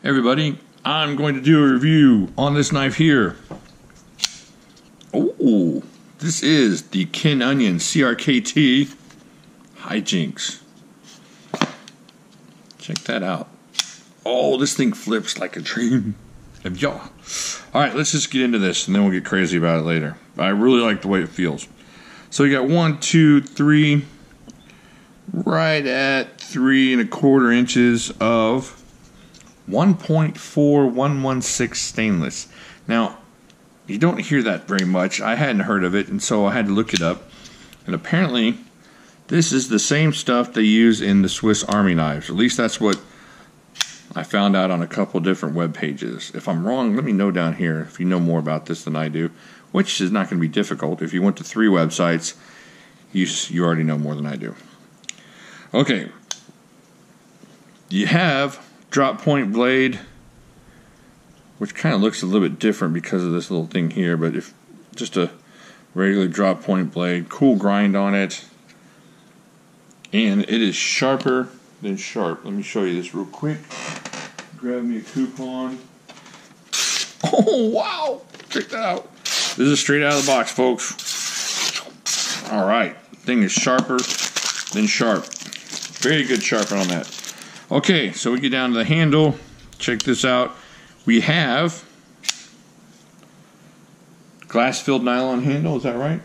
Everybody, I'm going to do a review on this knife here. Oh, this is the Kin Onion CRKT Hi Jinx. Check that out. Oh, this thing flips like a dream. Alright, let's just get into this and then we'll get crazy about it later. I really like the way it feels. So you got 1, 2, 3, right at 3 1/4 inches of 1.4116 stainless. Now, you don't hear that very much. I hadn't heard of it, and so I had to look it up. And apparently, this is the same stuff they use in the Swiss Army knives. At least that's what I found out on a couple different web pages. If I'm wrong, let me know down here if you know more about this than I do, which is not going to be difficult. If you went to 3 websites, you already know more than I do. Okay. You have drop point blade, which kind of looks a little bit different because of this little thing here, but if just a regular drop point blade, cool grind on it, and it is sharper than sharp. Let me show you this real quick. Grab me a coupon. Oh wow, check that out. This is straight out of the box, folks. All right, thing is sharper than sharp. Very good sharpen on that. Okay, so we get down to the handle. Check this out. We have glass-filled nylon handle. Is that right?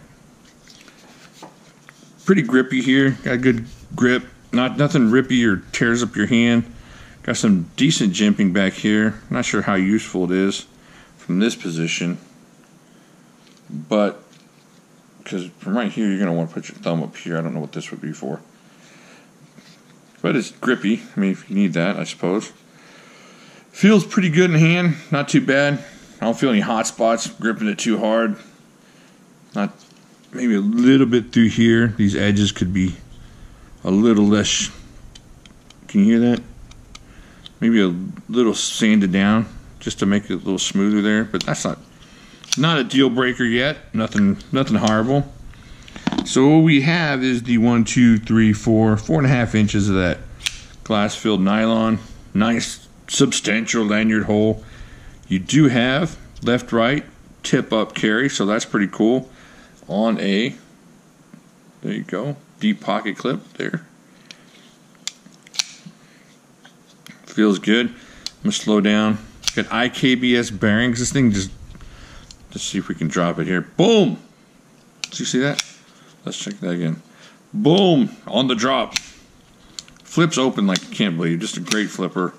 Pretty grippy here. Got a good grip. Nothing rippy or tears up your hand. Got some decent jimping back here. Not sure how useful it is from this position, but because from right here you're going to want to put your thumb up here. I don't know what this would be for. But it's grippy. I mean, if you need that, I suppose. Feels pretty good in hand. Not too bad. I don't feel any hot spots gripping it too hard. Not maybe a little bit through here. These edges could be a little less. Can you hear that? Maybe a little sanded down just to make it a little smoother there. But that's not a deal breaker yet. Nothing horrible. So what we have is the 1, 2, 3, 4, 4.5 inches of that glass-filled nylon. Nice, substantial lanyard hole. You do have left-right tip-up carry, so that's pretty cool. On a, there you go, deep pocket clip there. Feels good. I'm gonna slow down. Got IKBS bearings. This thing just see if we can drop it here. Boom! Did you see that? Let's check that again. Boom! On the drop. Flips open like you can't believe. Just a great flipper.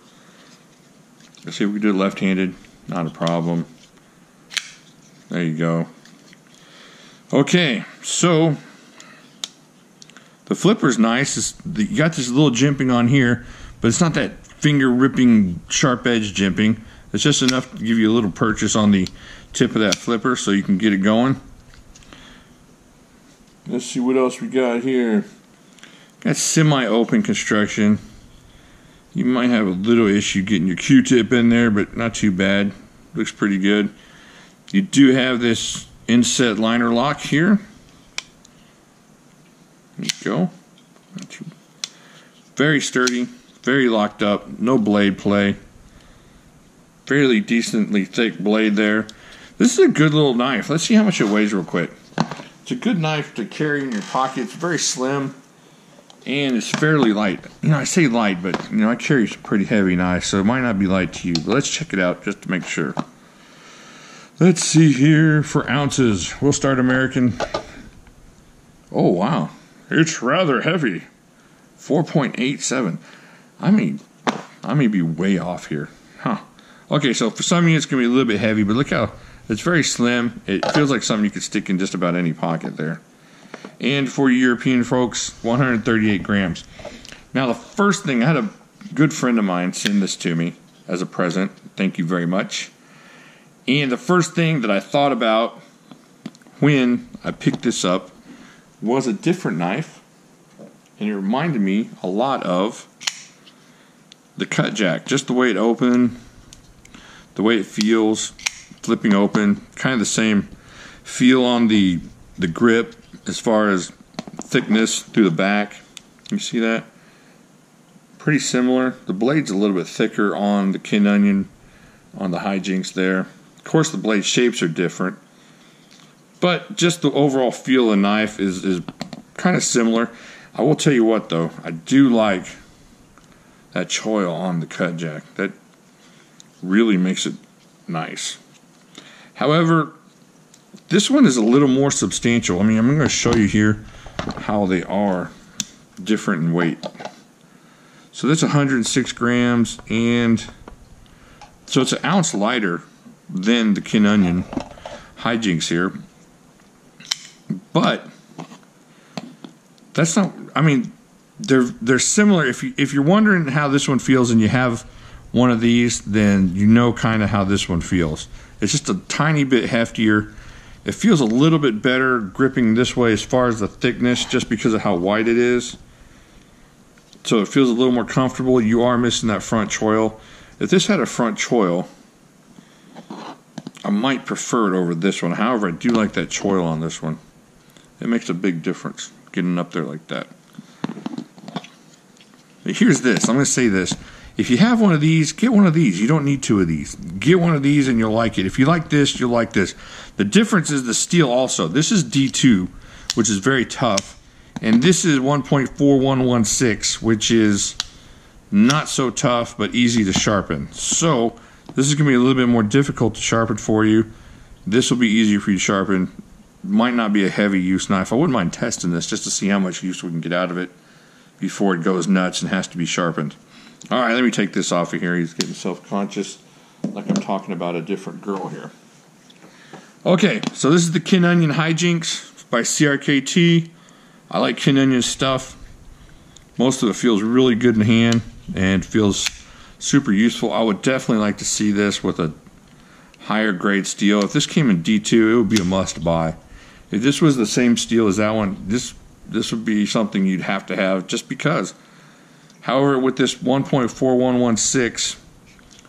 Let's see if we can do it left-handed. Not a problem. There you go. Okay, so the flipper's nice. You got this little jimping on here, but it's not that finger-ripping, sharp-edge jimping. It's just enough to give you a little purchase on the tip of that flipper so you can get it going. Let's see what else we got here. Got semi-open construction. You might have a little issue getting your Q-tip in there, but not too bad. Looks pretty good. You do have this inset liner lock here. There you go. Very sturdy, very locked up, no blade play. Fairly decently thick blade there. This is a good little knife. Let's see how much it weighs real quick. It's a good knife to carry in your pocket. It's very slim and it's fairly light. You know, I say light, but you know, I carry some pretty heavy knives, so it might not be light to you. But let's check it out just to make sure. Let's see here for ounces. We'll start American. Oh wow, it's rather heavy. 4.87. I may be way off here. Huh. Okay, so for some of you it's gonna be a little bit heavy, but look how it's very slim. It feels like something you could stick in just about any pocket there. And for European folks, 138 grams. Now the first thing, I had a good friend of mine send this to me as a present. Thank you very much. And the first thing that I thought about when I picked this up was a different knife. And it reminded me a lot of the Cut Jack. Just the way it opened, the way it feels, flipping open, kind of the same feel on the grip as far as thickness through the back. You see that? pretty similar. The blade's a little bit thicker on the Kin Onion, on the high Jinx there. Of course, the blade shapes are different, but just the overall feel of the knife is kind of similar. I will tell you what, though, I do like that choil on the cut jack. That really makes it nice. However, this one is a little more substantial. I mean, I'm going to show you here how they are different in weight. So that's 106 grams, and so it's an ounce lighter than the Kin Onion high Jinx here. But that's not, I mean, they're similar. If you're wondering how this one feels and you have one of these, then you know kind of how this one feels. It's just a tiny bit heftier. It feels a little bit better gripping this way as far as the thickness, just because of how wide it is. So it feels a little more comfortable. You are missing that front choil. If this had a front choil, I might prefer it over this one. However, I do like that choil on this one. It makes a big difference getting up there like that. But here's this. I'm going to say this. If you have one of these, get one of these. You don't need two of these. Get one of these and you'll like it. If you like this, you'll like this. The difference is the steel also. This is D2, which is very tough. And this is 1.4116, which is not so tough, but easy to sharpen. So this is going to be a little bit more difficult to sharpen for you. This will be easier for you to sharpen. Might not be a heavy use knife. I wouldn't mind testing this just to see how much use we can get out of it before it goes nuts and has to be sharpened. All right, let me take this off of here. He's getting self-conscious, like I'm talking about a different girl here. Okay, so this is the Kin Onion High Jinx by CRKT. I like Kin Onion stuff. Most of it feels really good in hand and feels super useful. I would definitely like to see this with a higher grade steel. If this came in D2, it would be a must buy. If this was the same steel as that one, this would be something you'd have to have just because. However, with this 1.4116,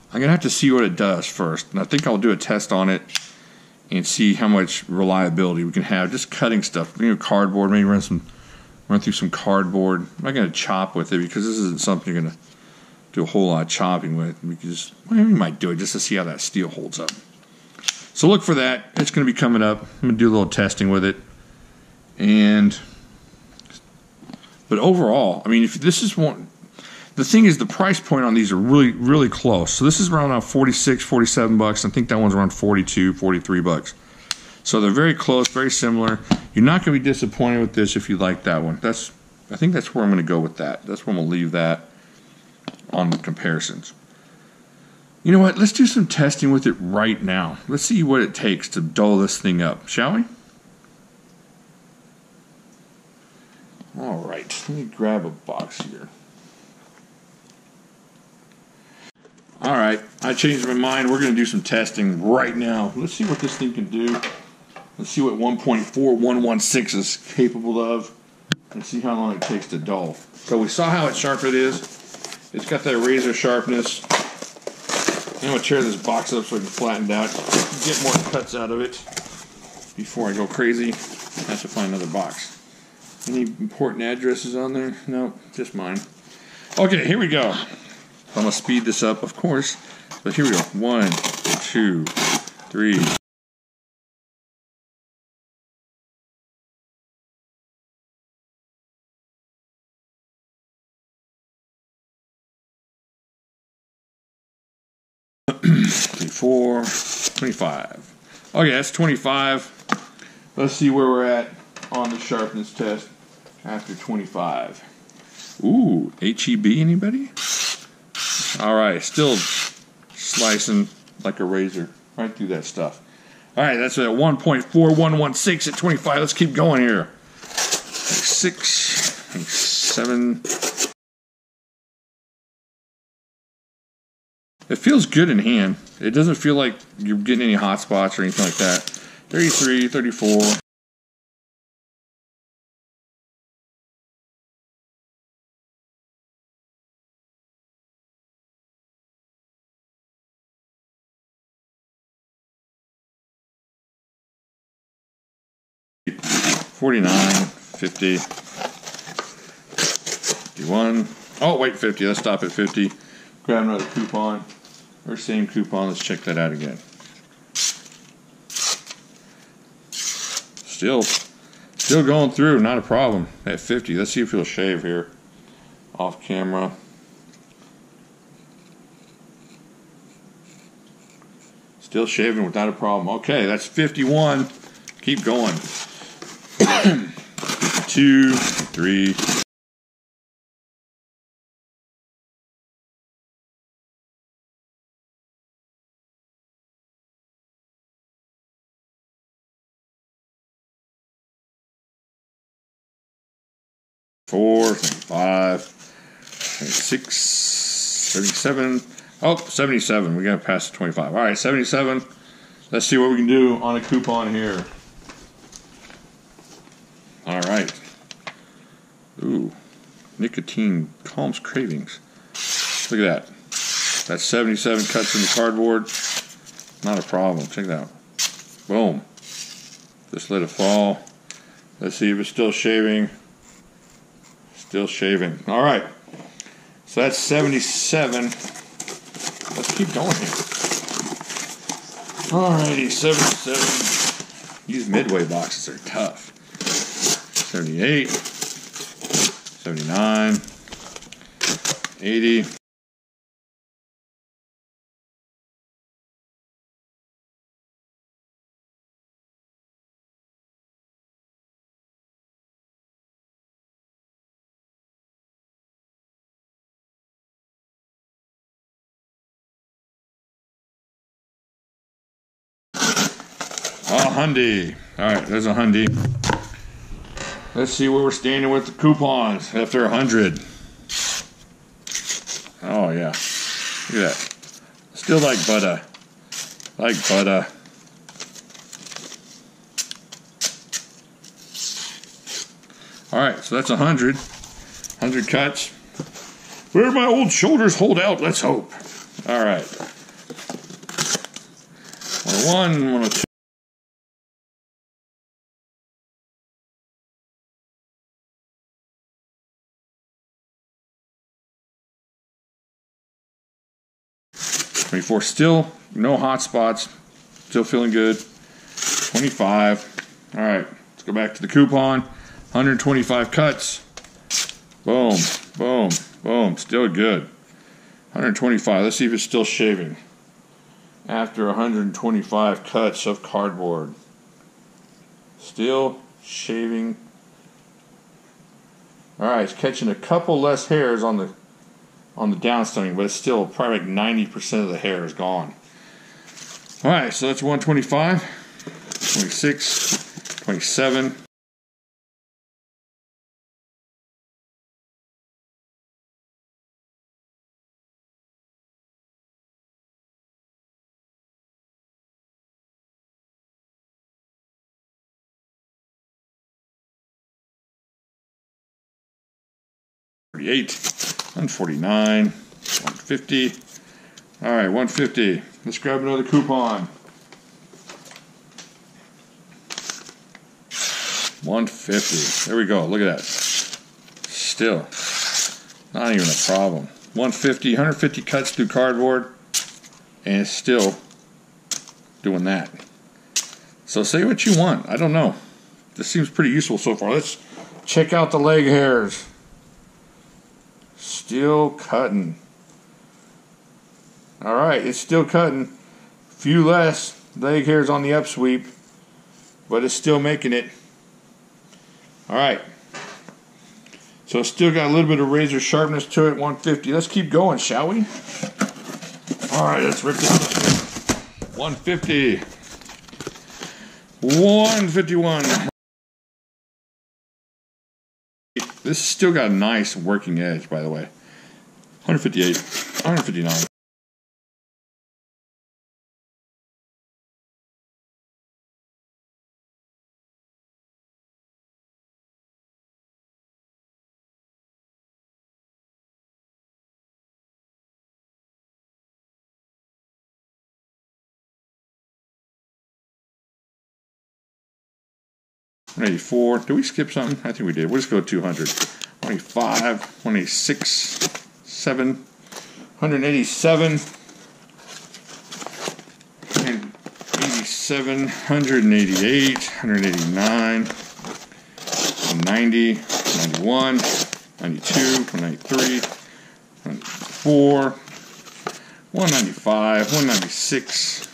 I'm going to have to see what it does first. And I think I'll do a test on it and see how much reliability we can have. Just cutting stuff, cardboard, maybe run through some cardboard. I'm not going to chop with it because this isn't something you're going to do a whole lot of chopping with. Because, well, we might do it just to see how that steel holds up. So look for that. It's going to be coming up. I'm going to do a little testing with it. But overall, I mean, if this is one, the thing is the price point on these are really, really close. So this is around 46, 47 bucks. I think that one's around 42, 43 bucks. So they're very close, very similar. You're not going to be disappointed with this if you like that one. I think that's where I'm going to go with that. That's where I'm going to leave that on the comparisons. You know what? Let's do some testing with it right now. Let's see what it takes to dull this thing up, shall we? All right, let me grab a box here. All right, I changed my mind. We're going to do some testing right now. Let's see what this thing can do. Let's see what 1.4116 is capable of. Let's see how long it takes to dull. So we saw how sharp it is. It's got that razor sharpness. I'm going to tear this box up so I can flatten it out. Get more cuts out of it before I go crazy. I have to find another box. Any important addresses on there? No, just mine. Okay, here we go. I'm going to speed this up, of course. But here we go. 1, 2, 3. Four, 25. Okay, that's 25. Let's see where we're at on the sharpness test after 25. Ooh, HEB, anybody? All right, still slicing like a razor right through that stuff. All right, that's at 1.4116 at 25. Let's keep going here. 6, 7. It feels good in hand. It doesn't feel like you're getting any hot spots or anything like that. 33, 34. $49, $50, $51, $52, Oh, wait, 50. Let's stop at 50. Grab another coupon. Or same coupon. Let's check that out again. Still going through. Not a problem. At 50. Let's see if he'll shave here. Off camera. Still shaving without a problem. Okay, that's 51. Keep going. 2, 3. Four, 5, 6, 77. Oh, 77. We got to pass the 25. All right, 77. Let's see what we can do on a coupon here. All right. Ooh, nicotine calms cravings. Look at that. That's 77 cuts in the cardboard. Not a problem. Check that out. Boom. Just let it fall. Let's see if it's still shaving. Still shaving. All right. So that's 77. Let's keep going here. Alrighty, 77. These Midway boxes are tough. 78. 79. 80. Oh, Hundy. Alright, there's a Hundy. Let's see where we're standing with the coupons after 100. Oh, yeah. Look at that. Still like butter. Like butter. Alright, so that's 100. 100 cuts. Where my old shoulders hold out, let's hope. Alright. 101, 102. Still no hot spots. Still feeling good. 25. All right, let's go back to the coupon. 125 cuts. Boom, boom, boom. Still good. 125. Let's see if it's still shaving. After 125 cuts of cardboard. Still shaving. All right, it's catching a couple less hairs on the downstone, but it's still probably like 90% of the hair is gone. All right, so that's 125, 26, 27. And 49, 150. All right, 150. Let's grab another coupon. 150. There we go. Look at that. Still, not even a problem. 150, 150 cuts through cardboard, and it's still doing that. So say what you want. I don't know. This seems pretty useful so far. Let's check out the leg hairs. Still cutting. Alright, it's still cutting. Few less leg hairs on the upsweep, but it's still making it. Alright. So it's still got a little bit of razor sharpness to it. 150. Let's keep going, shall we? Alright, let's rip this up. 150. 151. This has still got a nice working edge, by the way. 158, 159. $184. Did we skip something? I think we did. We'll just go 200. 185, 186, 7, 187, 187, 188, 189, 190, 91, 92, 193, 194, 195, 196,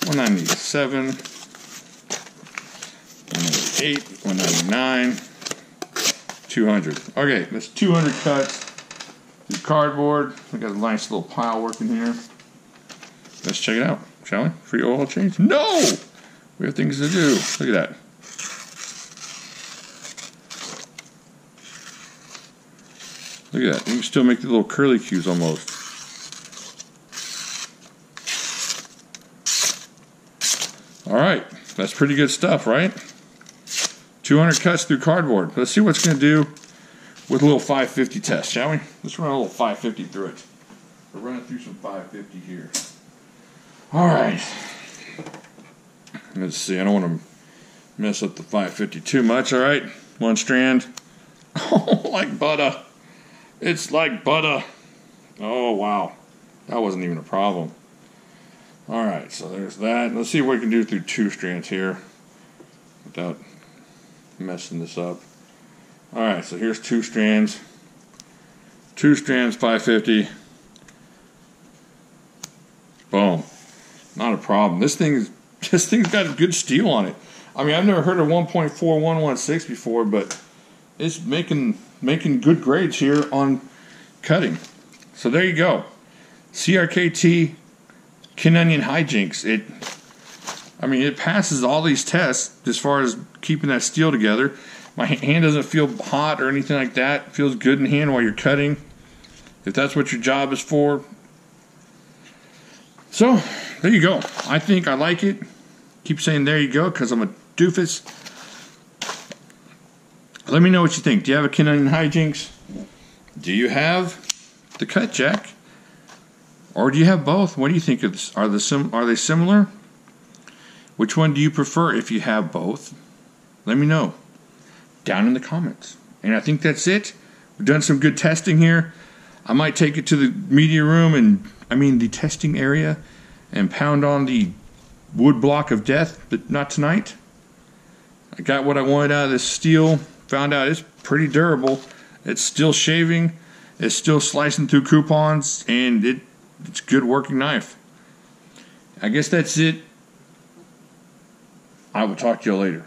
197, 198, 199, 200. Okay, that's 200 cuts through cardboard. We got a nice little pile working here. Let's check it out, shall we? Free oil change? No! We have things to do. Look at that. Look at that. You can still make the little curly cues almost. Alright, that's pretty good stuff, right? 200 cuts through cardboard. Let's see what it's going to do with a little 550 test, shall we? Let's run a little 550 through it. We're running through some 550 here. Alright. Let's see. I don't want to mess up the 550 too much, alright? One strand. Oh, like butter. It's like butter. Oh, wow. That wasn't even a problem. Alright, so there's that. Let's see what we can do through 2 strands here without messing this up. Alright, so here's 2 strands. 2 strands, 550. Boom. Not a problem. This thing's got a good steel on it. I mean, I've never heard of 1.4116 before, but it's making good grades here on cutting. So there you go. CRKT Kin Onion High Jinx. It passes all these tests as far as keeping that steel together. My hand doesn't feel hot or anything like that. It feels good in hand while you're cutting, if that's what your job is for. So there you go. I think I like it. Keep saying there you go because I'm a doofus. Let me know what you think. Do you have a Kin Onion High Jinx? Do you have the Cut Jack? Or do you have both? What do you think of this? Are they similar? Which one do you prefer if you have both? Let me know down in the comments. And I think that's it. We've done some good testing here. I might take it to the media room the testing area and pound on the wood block of death, but not tonight. I got what I wanted out of this steel. Found out it's pretty durable. It's still shaving. It's still slicing through coupons, and it's a good working knife. I guess that's it. I will talk to you later.